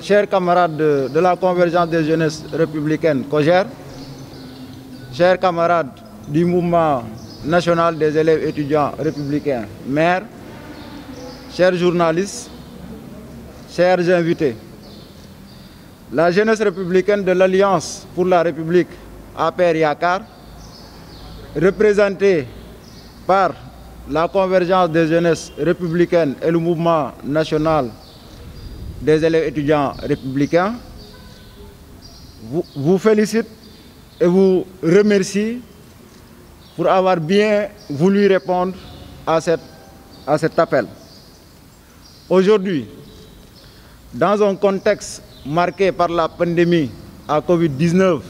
Chers camarades de la Convergence des jeunesses républicaines COJER, chers camarades du mouvement national des élèves étudiants républicains MER, chers journalistes, chers invités, la jeunesse républicaine de l'Alliance pour la République APR Yakar, représentée par la Convergence des jeunesses républicaines et le mouvement national des élèves étudiants républicains, vous félicite et vous remercie pour avoir bien voulu répondre à cet appel. Aujourd'hui, dans un contexte marqué par la pandémie à Covid-19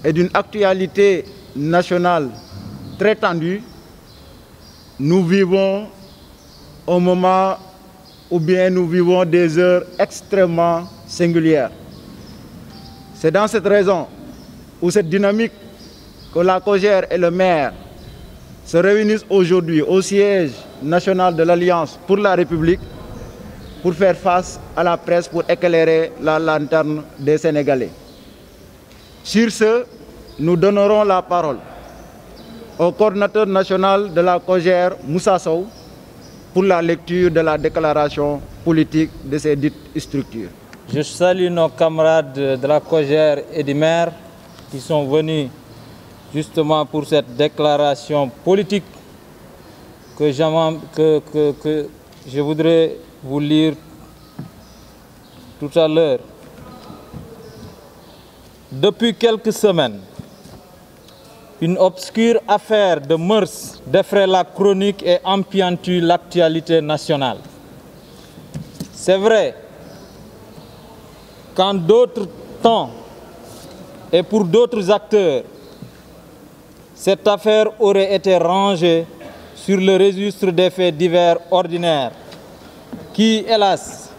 et d'une actualité nationale très tendue, nous vivons un moment ou bien nous vivons des heures extrêmement singulières. C'est dans cette raison ou cette dynamique que la COJER et le maire se réunissent aujourd'hui au siège national de l'Alliance pour la République pour faire face à la presse, pour éclairer la lanterne des Sénégalais. Sur ce, nous donnerons la parole au coordinateur national de la COJER, Moussa Sow, pour la lecture de la déclaration politique de ces dites structures. Je salue nos camarades de la COJER et du maire qui sont venus justement pour cette déclaration politique que je voudrais vous lire tout à l'heure. Depuis quelques semaines, une obscure affaire de mœurs défraie la chronique et empiétue l'actualité nationale. C'est vrai qu'en d'autres temps et pour d'autres acteurs, cette affaire aurait été rangée sur le registre des faits divers ordinaires qui, hélas,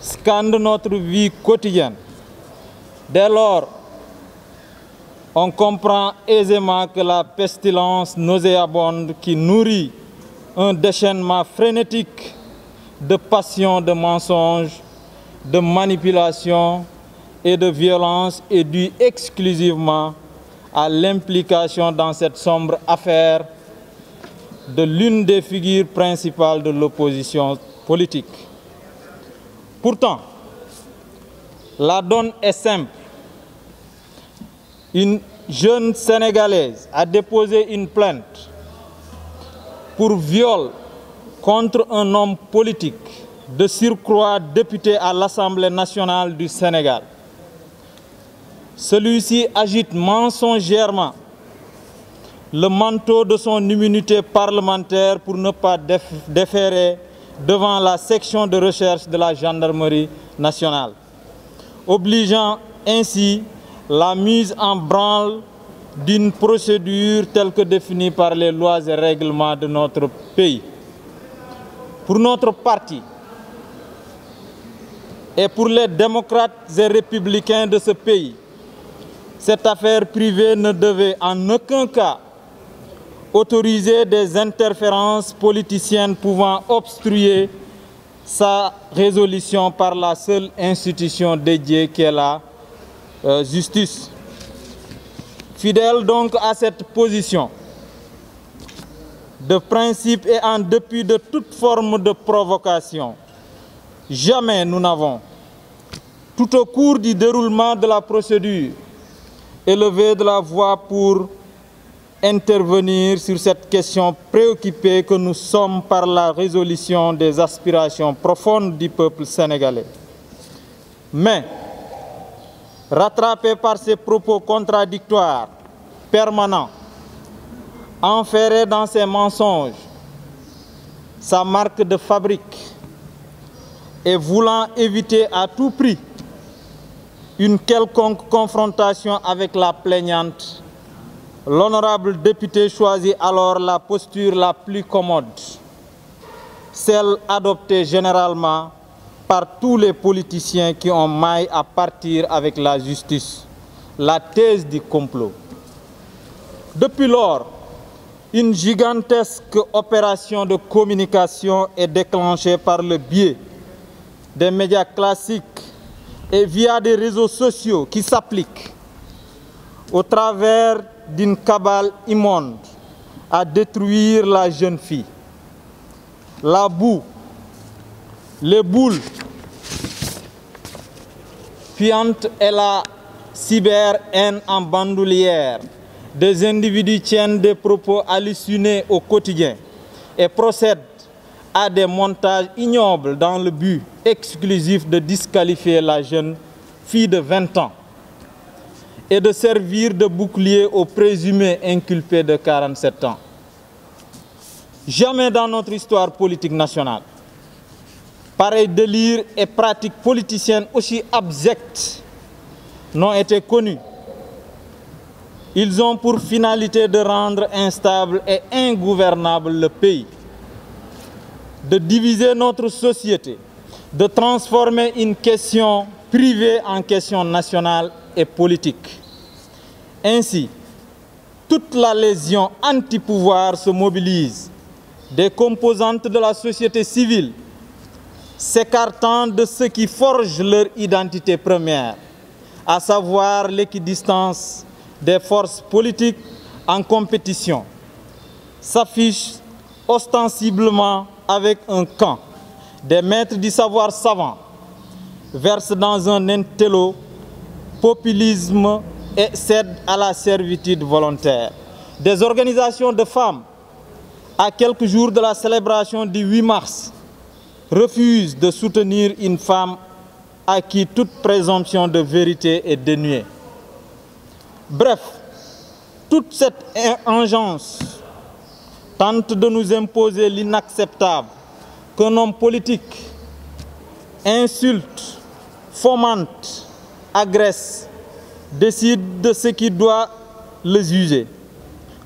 scandent notre vie quotidienne. Dès lors, on comprend aisément que la pestilence nauséabonde qui nourrit un déchaînement frénétique de passions, de mensonges, de manipulations et de violences est due exclusivement à l'implication dans cette sombre affaire de l'une des figures principales de l'opposition politique. Pourtant, la donne est simple. Une jeune Sénégalaise a déposé une plainte pour viol contre un homme politique, de surcroît député à l'Assemblée nationale du Sénégal. Celui-ci agite mensongèrement le manteau de son immunité parlementaire pour ne pas déférer devant la section de recherche de la gendarmerie nationale, obligeant ainsi la mise en branle d'une procédure telle que définie par les lois et règlements de notre pays. Pour notre parti et pour les démocrates et républicains de ce pays, cette affaire privée ne devait en aucun cas autoriser des interférences politiciennes pouvant obstruer sa résolution par la seule institution dédiée qu'est la justice. Fidèle donc à cette position de principe et en dépit de toute forme de provocation, jamais nous n'avons, tout au cours du déroulement de la procédure, élevé de la voix pour intervenir sur cette question préoccupée que nous sommes par la résolution des aspirations profondes du peuple sénégalais. Mais, rattrapé par ses propos contradictoires, permanents, enferré dans ses mensonges, sa marque de fabrique, et voulant éviter à tout prix une quelconque confrontation avec la plaignante, l'honorable député choisit alors la posture la plus commode, celle adoptée généralement par tous les politiciens qui ont maille à partir avec la justice, la thèse du complot. Depuis lors, une gigantesque opération de communication est déclenchée par le biais des médias classiques et via des réseaux sociaux qui s'appliquent au travers d'une cabale immonde à détruire la jeune fille. La boue, les boules puantes et la cyber-haine en bandoulière des individus tiennent des propos hallucinés au quotidien et procèdent à des montages ignobles dans le but exclusif de disqualifier la jeune fille de 20 ans et de servir de bouclier au présumé inculpé de 47 ans. Jamais dans notre histoire politique nationale, pareil délire et pratiques politiciennes aussi abjectes n'ont été connus. Ils ont pour finalité de rendre instable et ingouvernable le pays, de diviser notre société, de transformer une question privée en question nationale et politique. Ainsi, toute la légion anti-pouvoir se mobilise, des composantes de la société civile, s'écartant de ce qui forge leur identité première, à savoir l'équidistance des forces politiques en compétition, s'affiche ostensiblement avec un camp des maîtres du savoir savant, verse dans un intello populisme et cède à la servitude volontaire. Des organisations de femmes, à quelques jours de la célébration du 8 mars, refusent de soutenir une femme à qui toute présomption de vérité est dénuée. Bref, toute cette engeance tente de nous imposer l'inacceptable qu'un homme politique insulte, fomente, agresse, décide de ce qui doit le juger,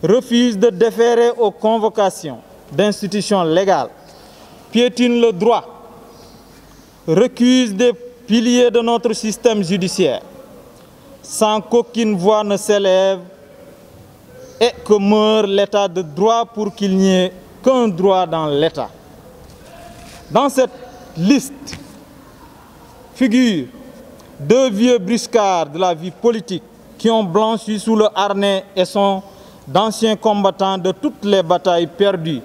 refuse de déférer aux convocations d'institutions légales, piétine le droit, recuse des piliers de notre système judiciaire, sans qu'aucune voix ne s'élève et que meure l'état de droit pour qu'il n'y ait qu'un droit dans l'état. Dans cette liste figurent deux vieux briscards de la vie politique qui ont blanchi sous le harnais et sont d'anciens combattants de toutes les batailles perdues,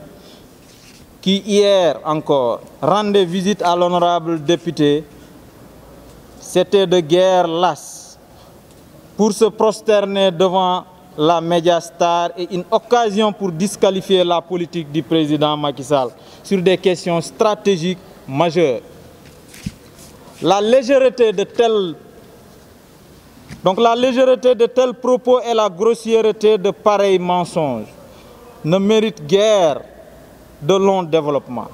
qui hier encore rendaient visite à l'honorable député. C'était de guerre lasse pour se prosterner devant la médiastar et une occasion pour disqualifier la politique du président Macky Sall sur des questions stratégiques majeures. La légèreté de tels propos et la grossièreté de pareils mensonges ne méritent guère de long développement.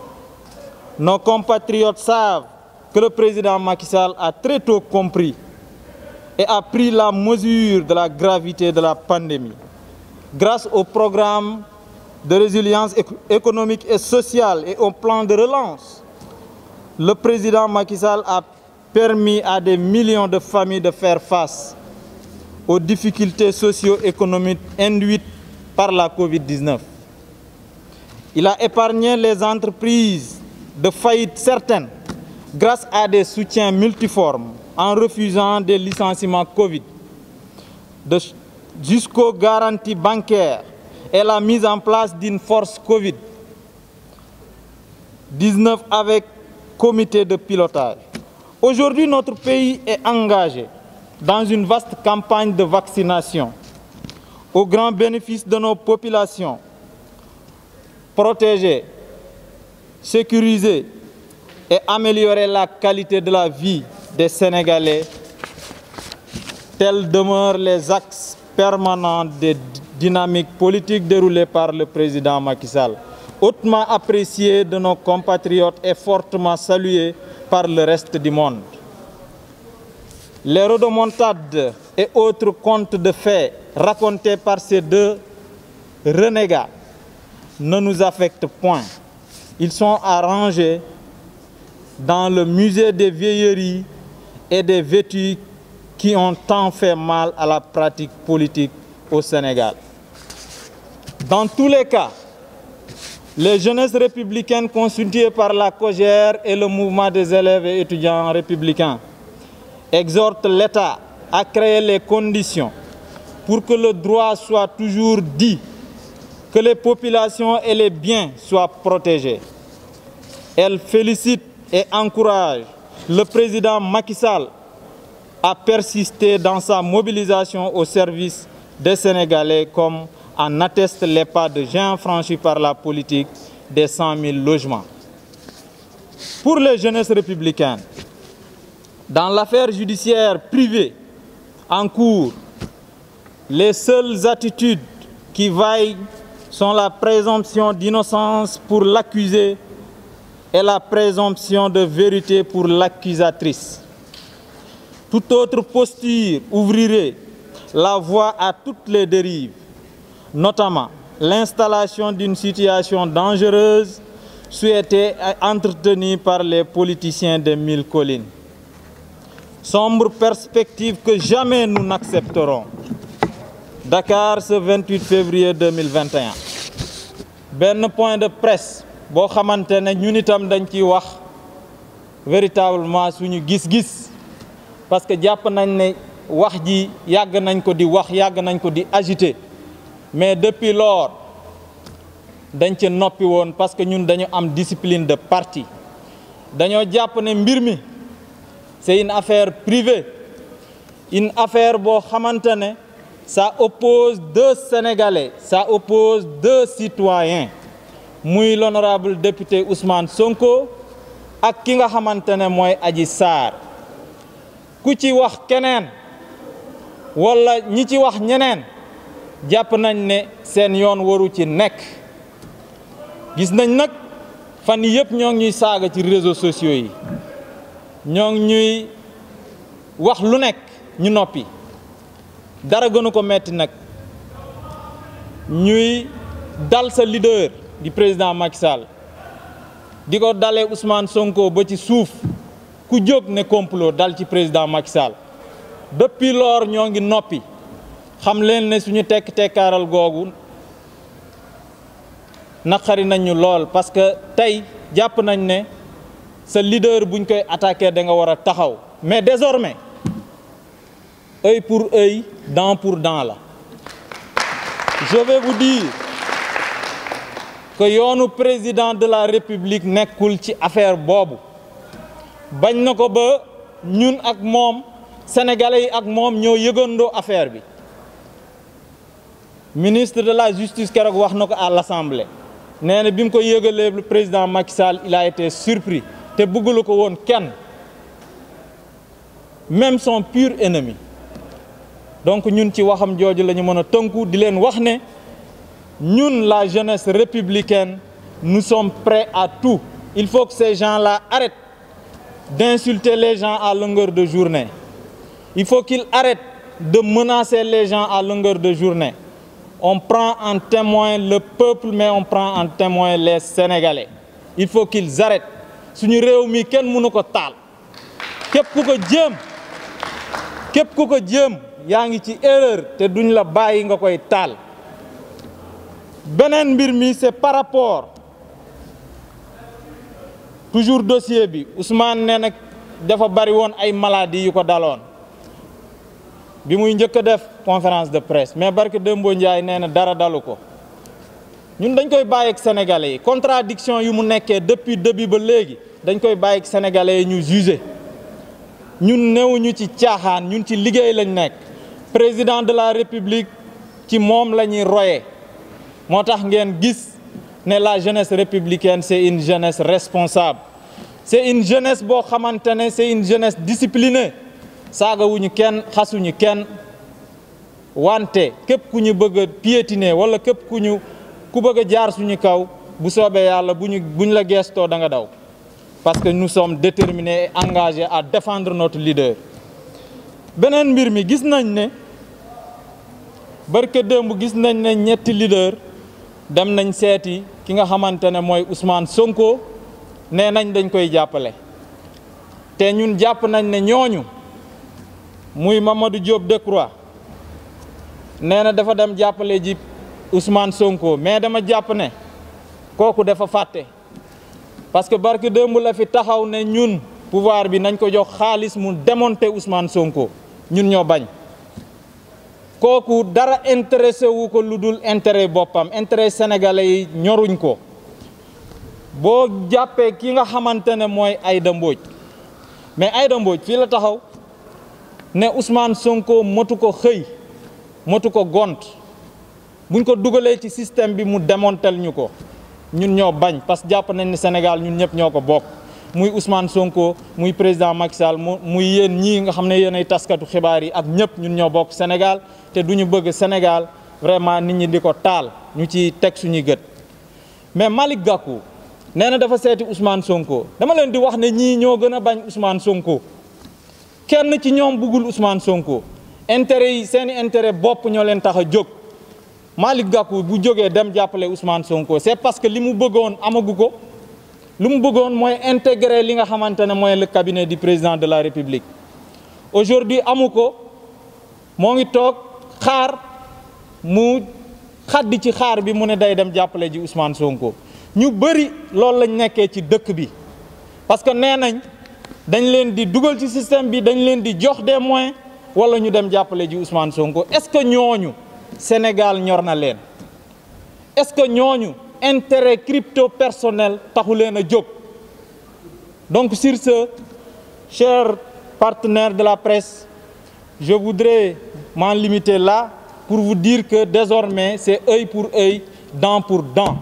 Nos compatriotes savent que le président Macky Sall a très tôt compris et a pris la mesure de la gravité de la pandémie. Grâce au programme de résilience économique et sociale et au plan de relance, le président Macky Sall a permis à des millions de familles de faire face aux difficultés socio-économiques induites par la Covid-19. Il a épargné les entreprises de faillite certaines grâce à des soutiens multiformes en refusant des licenciements Covid, jusqu'aux garanties bancaires et la mise en place d'une force Covid-19 avec comité de pilotage. Aujourd'hui, notre pays est engagé dans une vaste campagne de vaccination au grand bénéfice de nos populations. Protéger, sécuriser et améliorer la qualité de la vie des Sénégalais, tels demeurent les axes permanents des dynamiques politiques déroulées par le président Macky Sall, hautement apprécié de nos compatriotes et fortement salué par le reste du monde. Les rodomontades et autres contes de faits racontés par ces deux renégats ne nous affectent point. Ils sont à ranger dans le musée des vieilleries et des vêtus qui ont tant fait mal à la pratique politique au Sénégal. Dans tous les cas, les jeunesses républicaines constituées par la COJER et le mouvement des élèves et étudiants républicains exhortent l'État à créer les conditions pour que le droit soit toujours dit, que les populations et les biens soient protégés. Elle félicite et encourage le président Macky Sall à persister dans sa mobilisation au service des Sénégalais, comme en attestent les pas de géant franchis par la politique des 100 000 logements. Pour les jeunesses républicaines, dans l'affaire judiciaire privée en cours, les seules attitudes qui vaillent sont la présomption d'innocence pour l'accusé et la présomption de vérité pour l'accusatrice. Toute autre posture ouvrirait la voie à toutes les dérives, notamment l'installation d'une situation dangereuse souhaitée et entretenue par les politiciens des 1000 collines. Sombre perspective que jamais nous n'accepterons. Dakar, ce 28 février 2021. Ben point de presse boo xamante ne ñun itam dañ ciy wax véritablement suñu gis-gis, parce que jàpp nañ ne wax ji yàgg nañ ko di wax, yàgg nañ ko di agiter, mais depuis lors dañ ci noppi woon parce que ñun dañu am discipline de parti. Dañoo jàpp ne mbir mi c'est une affaire privée, une affaire boo xamante ne ça oppose deux Sénégalais, ça oppose deux citoyens, muy l'honorable député Ousmane Sonko ak ki nga xamante ne mooy Adji Sarr. Ku ci wax keneen wala ñi ci wax ñeneen jàpp nañ ne seen yoon waru ci nekk. Gis nañ nag fan yii yëpp ñoo ngi ñuy saaga ci réseaux sociaux yi, ñoo ngi ñuy wax lu nekk ñu noppi. Dara gënu ko metti nag ñuy dal sa leader di président Macky Sall di ko dalee Ousmane Sonko ba ci suuf ku jóg ne complot dal ci président Macky Sall. Depuis lors ñoo ngi noppi, xam leen ne suñu tekkaaral googu naqari nañ ñu lool, parce que tey jàpp nañ ne sa leader buñ koy attaquer da nga war a taxaw. Mais désormais œil pour œil, dent pour dent la. Je vais vous dire que yoonu président de la République nekkul ci affaire boobu. Bañ na ko ba ñun ak moom sénégalais yi ak moom ñoo yëgandoo affaire bi. Ministre de la justice keroog wax na ko à l'Assemblée, nee na bi mu ko yëgalee le président Macky Sall il a été surpris te bëggulu ko woon kenn, même son pur ennemi. Donc ñun ci waxam jooju la ñu mën a tënku di leen wax ne ñun la jeunesse républicaine nous sommes prêts à tout. Il faut que ces gens-là arrêtent d'insulter les gens à longueur de journée. Il faut qu'ils arrêtent de menacer les gens à longueur de journée. On prend en témoin le peuple, mais on prend en témoin les Sénégalais. Il faut qu'ils arrêtent. Suñu réew mi kenn mënu ko taal. Képp ku ko jéem yaa ngi ci erreur te duñ la bàyyi nga koy taal. Beneen mbir mi c'est par rapport toujours dossier bi Ousmane nee na dafa bari woon ay maladies yu ko daloon bi muy njëkk a def conférence de presse, mais barke Dembo Ndiaye nee na dara dalu ko. Ñun dañ koy bàyyi ak sénégalais yi contradiction yu mu nekkee depuis début ba léegi dañ koy bàyyi ak sénégalais yi ñu juger. Ñun newuñu ci caaxaan, ñun ci liggéey lañ nekk. Président de la République ci moom la ñuy royee. Moo tax ngeen gis ne la jeunesse républicaine c'est une jeunesse responsable. C'est une jeunesse boo xamante ne c'est une jeunesse disciplinée. Saagawuñu kenn, xasuñu kenn, wante képp ku ñu bëgg a piétiner wala képp ku bëgg a jaar suñu kaw bu soobee yàlla buñ la gestoo da nga daw. Parce que nous sommes déterminés et engagés à défendre notre leader. Beneen mbir mi gis nañ ne barke démb gis nañ ne ñetti leader dem nañ seeti ki nga xamante ne mooy Ousmane Sonko, nee nañ dañ koy jàppale. Te ñun jàpp nañ ne ñooñu muy Mamadou Diop Decroix nee na dafa dem jàppale ji Ousmane Sonko, mais dama jàpp ne kooku dafa fàtte parce que barke démb la fi taxaw ne ñun pouvoir bi nañ ko jox xaalis mu démonter Ousmane Sonko ñun ñoo bañ kooku dara intéressé wu ko lu dul intérêt boppam intérêt sénégalais yi ñoruñ ko boo jàppee ki nga xamante ne mooy Aïda Mbodj mais Aïda Mbodj fii la taxaw ne Ousmane Sonko motu ko xëy motu ko gont buñ ko dugalee ci système bi mu démontel ñu ko ñun ñoo bañ parce que jàpp nañ ne Sénégal ñun ñëpp ñoo ko bokk muy Ousmane Sonko muy président Macky Sall muy yéen ñii nga xam ne yéen ay taskatu xibaar yi ak ñëpp ñun ñoo bokk Sénégal te duñu bëgg Sénégal vraiment nit ñi di ko taal ñu ci teg suñuy gët mais Malick Gakou nee na dafa seeti Ousmane Sonko dama leen di wax ne ñii ñoo gën a bañ Ousmane Sonko kenn ci ñoom bëggul Ousmane Sonko intérêt yi seeni intérêt bopp ñoo leen tax a jóg Malick Gakou bu jógee dem jàppale Ousmane Sonko c'est parce que li mu bëggoon amagu ko lu mu bëggoon mooy intégrer li nga xamante ne mooy le cabinet du président de la République aujourd'hui amu ko moo ngi toog xaar mu xaddi ci xaar bi mu ne day dem jàppale ji Ousmane Sonko ñu bëri loolu lañ nekkee ci dëkk bi parce que nee nañ dañ leen di dugal ci système bi dañ leen di jox des moyens wala ñu dem jàppale ji Ousmane Sonko est-ce que ñooñu Sénégal ñor na leen est-ce que ñooñu intérêt crypto personnel taxu leen a jóg donc sur ce chers partenaires de la presse je voudrais m'en limiter là pour vous dire que désormais c'est œil pour œil, dent pour dent.